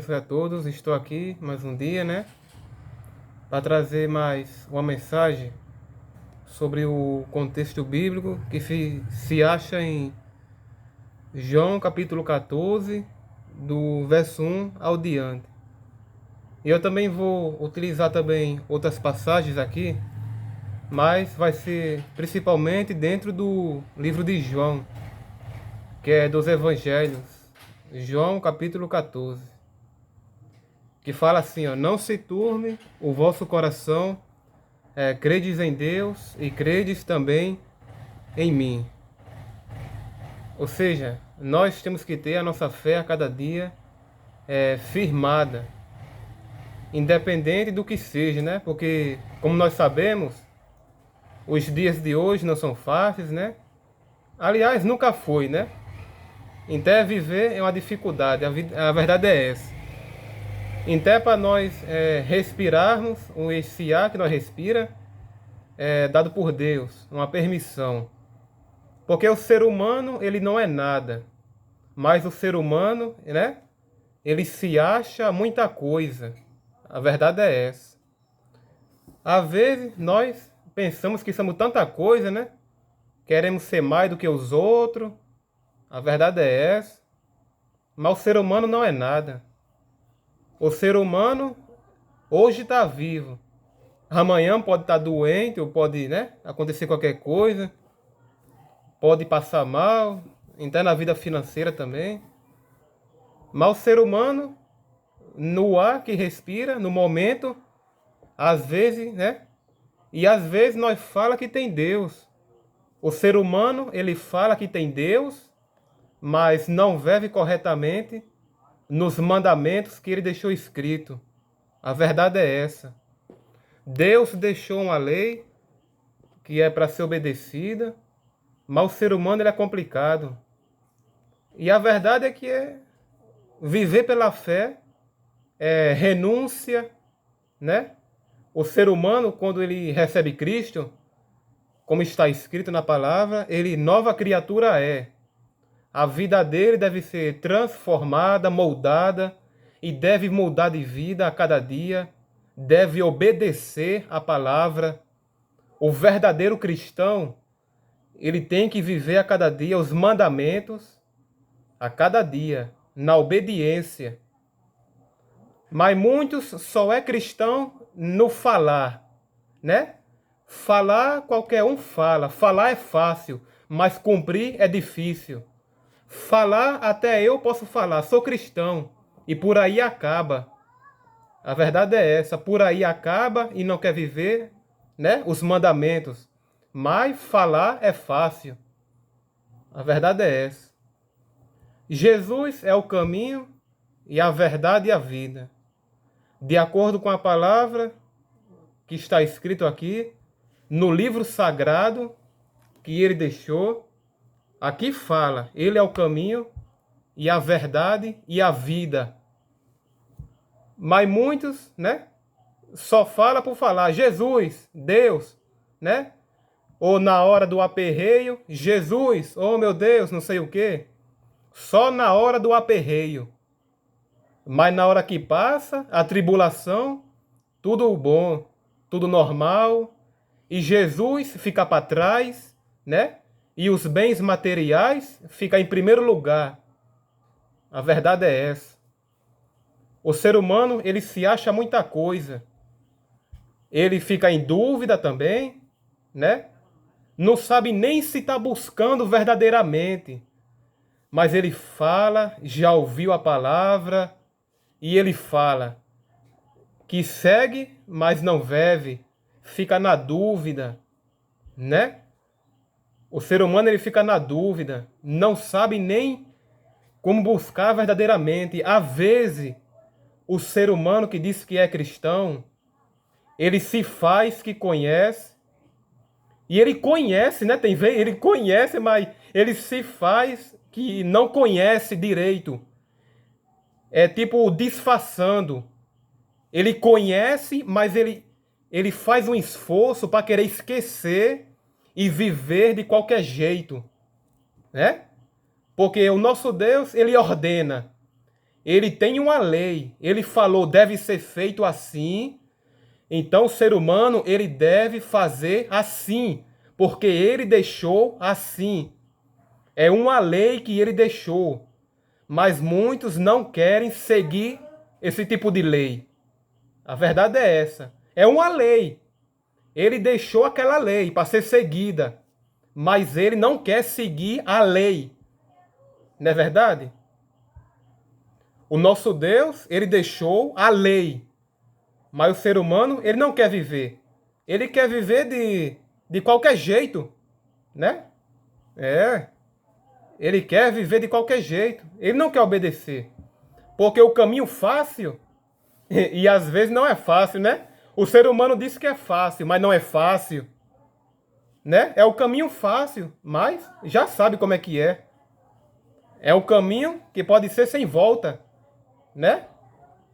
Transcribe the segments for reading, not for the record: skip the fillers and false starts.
abençoe a todos. Estou aqui mais um dia, né? Para trazer mais uma mensagem sobre o contexto bíblico que se acha em João capítulo 14, do verso 1 ao diante. E eu também vou utilizar também outras passagens aqui, mas vai ser principalmente dentro do livro de João, que é dos Evangelhos. João capítulo 14. Que fala assim, ó: não se turbe o vosso coração, credes em Deus e credes também em mim. Ou seja, nós temos que ter a nossa fé a cada dia firmada, independente do que seja, né? Porque, como nós sabemos, os dias de hoje não são fáceis, né? Aliás, nunca foi, né? Então, viver é uma dificuldade, a verdade é essa. Então, para nós respirarmos, esse ar que nós respira, é dado por Deus, uma permissão. Porque o ser humano, ele não é nada. Mas o ser humano, né? Ele se acha muita coisa. A verdade é essa. Às vezes, nós pensamos que somos tanta coisa, né? Queremos ser mais do que os outros. A verdade é essa. Mas o ser humano não é nada. O ser humano hoje está vivo. Amanhã pode estar doente, ou pode, né, acontecer qualquer coisa. Pode passar mal, entrar na vida financeira também. Mas o ser humano, no ar que respira, no momento, às vezes, né? E às vezes nós fala que tem Deus. O ser humano, ele fala que tem Deus, mas não vive corretamente nos mandamentos que ele deixou escrito. A verdade é essa. Deus deixou uma lei que é para ser obedecida, mas o ser humano ele é complicado. E a verdade é que viver pela fé é renúncia, né? O ser humano, quando ele recebe Cristo, como está escrito na palavra, ele nova criatura é. A vida dele deve ser transformada, moldada, e deve mudar de vida a cada dia, deve obedecer a palavra. O verdadeiro cristão, ele tem que viver a cada dia os mandamentos, a cada dia, na obediência. Mas muitos só é cristão no falar, né? Falar, qualquer um fala. Falar é fácil, mas cumprir é difícil. Falar, até eu posso falar, sou cristão, e por aí acaba. A verdade é essa, por aí acaba e não quer viver, né, os mandamentos. Mas falar é fácil. A verdade é essa. Jesus é o caminho e a verdade e a vida. De acordo com a palavra que está escrito aqui, no livro sagrado que ele deixou, aqui fala, ele é o caminho e a verdade e a vida. Mas muitos, né, só fala por falar, Jesus, Deus, né? Ou na hora do aperreio, Jesus, oh meu Deus, não sei o quê. Só na hora do aperreio. Mas na hora que passa, a tribulação, tudo bom, tudo normal, e Jesus fica para trás, né? E os bens materiais ficam em primeiro lugar. A verdade é essa. O ser humano, ele se acha muita coisa. Ele fica em dúvida também, né? Não sabe nem se está buscando verdadeiramente. Mas ele fala, já ouviu a palavra, e ele fala que segue, mas não vive, fica na dúvida, né? O ser humano ele fica na dúvida, não sabe nem como buscar verdadeiramente. Às vezes, o ser humano que diz que é cristão, ele se faz que conhece, e ele conhece, né? Tem vez, ele conhece, mas ele se faz que não conhece direito. É tipo disfarçando. Ele conhece, mas ele faz um esforço para querer esquecer e viver de qualquer jeito, né? Porque o nosso Deus, ele ordena. ele tem uma lei. Ele falou, deve ser feito assim. Então o ser humano, ele deve fazer assim, porque ele deixou assim. É uma lei que ele deixou. Mas muitos não querem seguir esse tipo de lei. A verdade é essa. É uma lei. Ele deixou aquela lei para ser seguida, mas ele não quer seguir a lei. Não é verdade? O nosso Deus, ele deixou a lei, mas o ser humano, ele não quer viver. Ele quer viver de qualquer jeito, né? É, ele quer viver de qualquer jeito. Ele não quer obedecer. Porque o caminho fácil, e às vezes não é fácil, né? O ser humano diz que é fácil, mas não é fácil, né? É o caminho fácil, mas já sabe como é que é. É o caminho que pode ser sem volta, né?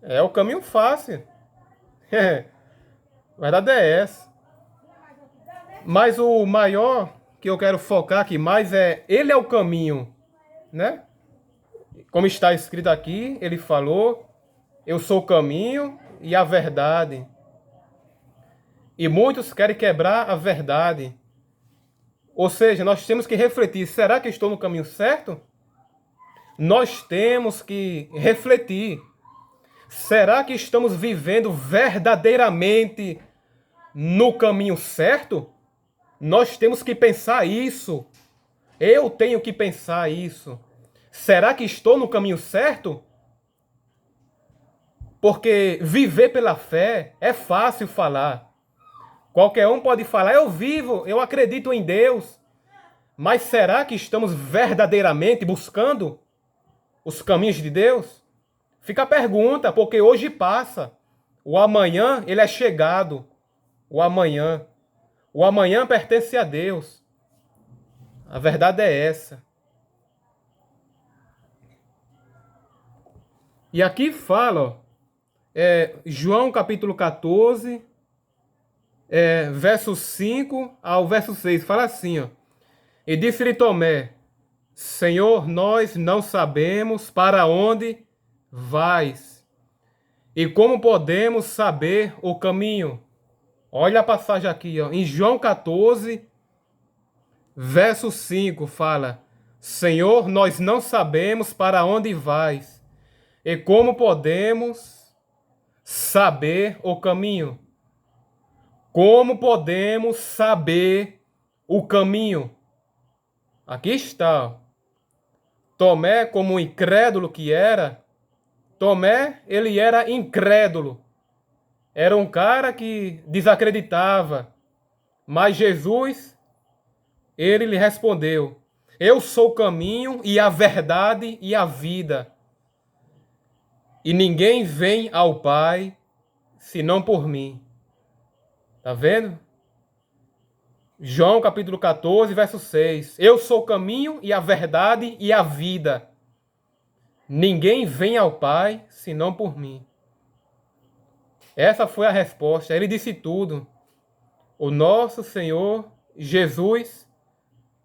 É o caminho fácil. A verdade é essa. Mas o maior que eu quero focar aqui mais é, ele é o caminho, né? Como está escrito aqui, ele falou, eu sou o caminho e a verdade. E muitos querem quebrar a verdade. Ou seja, nós temos que refletir, será que estou no caminho certo? Nós temos que refletir. Será que estamos vivendo verdadeiramente no caminho certo? Nós temos que pensar isso. Eu tenho que pensar isso. Será que estou no caminho certo? Porque viver pela fé é fácil falar. Qualquer um pode falar, eu vivo, eu acredito em Deus. Mas será que estamos verdadeiramente buscando os caminhos de Deus? Fica a pergunta, porque hoje passa. O amanhã, ele é chegado. O amanhã. O amanhã pertence a Deus. A verdade é essa. E aqui fala, ó, João capítulo 14, verso 5 ao verso 6. Fala assim, ó. E disse-lhe Tomé, Senhor, nós não sabemos para onde vais. E como podemos saber o caminho? Olha a passagem aqui, ó. Em João 14, verso 5, fala: Senhor, nós não sabemos para onde vais. E como podemos saber o caminho? Como podemos saber o caminho? Aqui está. Tomé, como incrédulo que era, Tomé, ele era incrédulo. Era um cara que desacreditava. Mas Jesus, ele lhe respondeu: Eu sou o caminho e a verdade e a vida. E ninguém vem ao Pai senão por mim. Tá vendo? João capítulo 14, verso 6. Eu sou o caminho e a verdade e a vida. Ninguém vem ao Pai senão por mim. Essa foi a resposta. Ele disse tudo. O nosso Senhor Jesus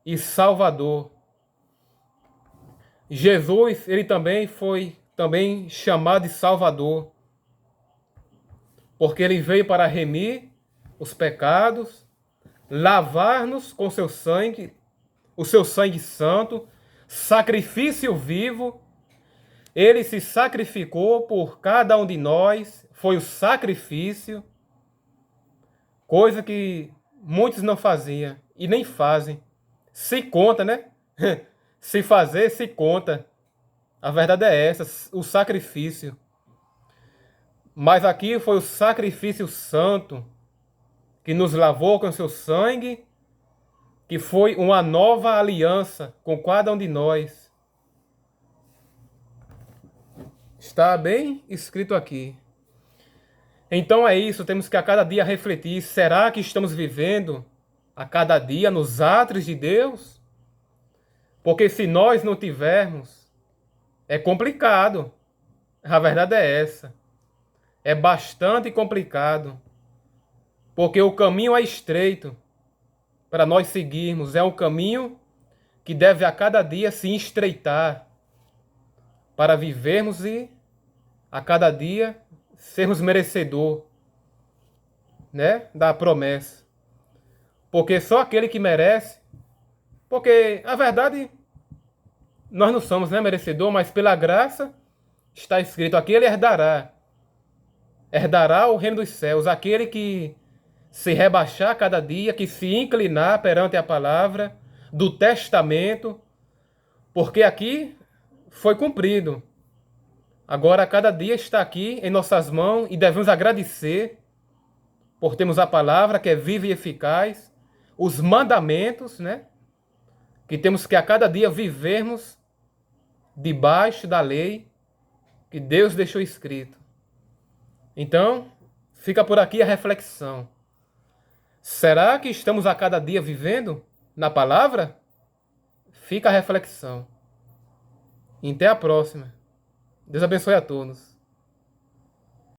e Salvador. Jesus, ele também foi chamado de Salvador, porque ele veio para remir os pecados, lavar-nos com seu sangue, o seu sangue santo, sacrifício vivo. Ele se sacrificou por cada um de nós, foi o sacrifício, coisa que muitos não faziam e nem fazem. Se conta, né? Se fazer, se conta. A verdade é essa, o sacrifício. Mas aqui foi o sacrifício santo que nos lavou com seu sangue, que foi uma nova aliança com cada um de nós. Está bem escrito aqui. Então é isso, temos que a cada dia refletir, será que estamos vivendo a cada dia nos átrios de Deus? Porque se nós não tivermos, é complicado. A verdade é essa. É bastante complicado. Porque o caminho é estreito para nós seguirmos. É um caminho que deve a cada dia se estreitar para vivermos e a cada dia sermos merecedor, né, da promessa. Porque só aquele que merece, porque a verdade nós não somos, né, merecedor, mas pela graça está escrito: aquele herdará o reino dos céus, aquele que se rebaixar cada dia, que se inclinar perante a palavra do testamento, porque aqui foi cumprido. Agora cada dia está aqui em nossas mãos e devemos agradecer por termos a palavra que é viva e eficaz, os mandamentos, né? Que temos que a cada dia vivermos debaixo da lei que Deus deixou escrito. Então, fica por aqui a reflexão. Será que estamos a cada dia vivendo na palavra? Fica a reflexão. E até a próxima. Deus abençoe a todos.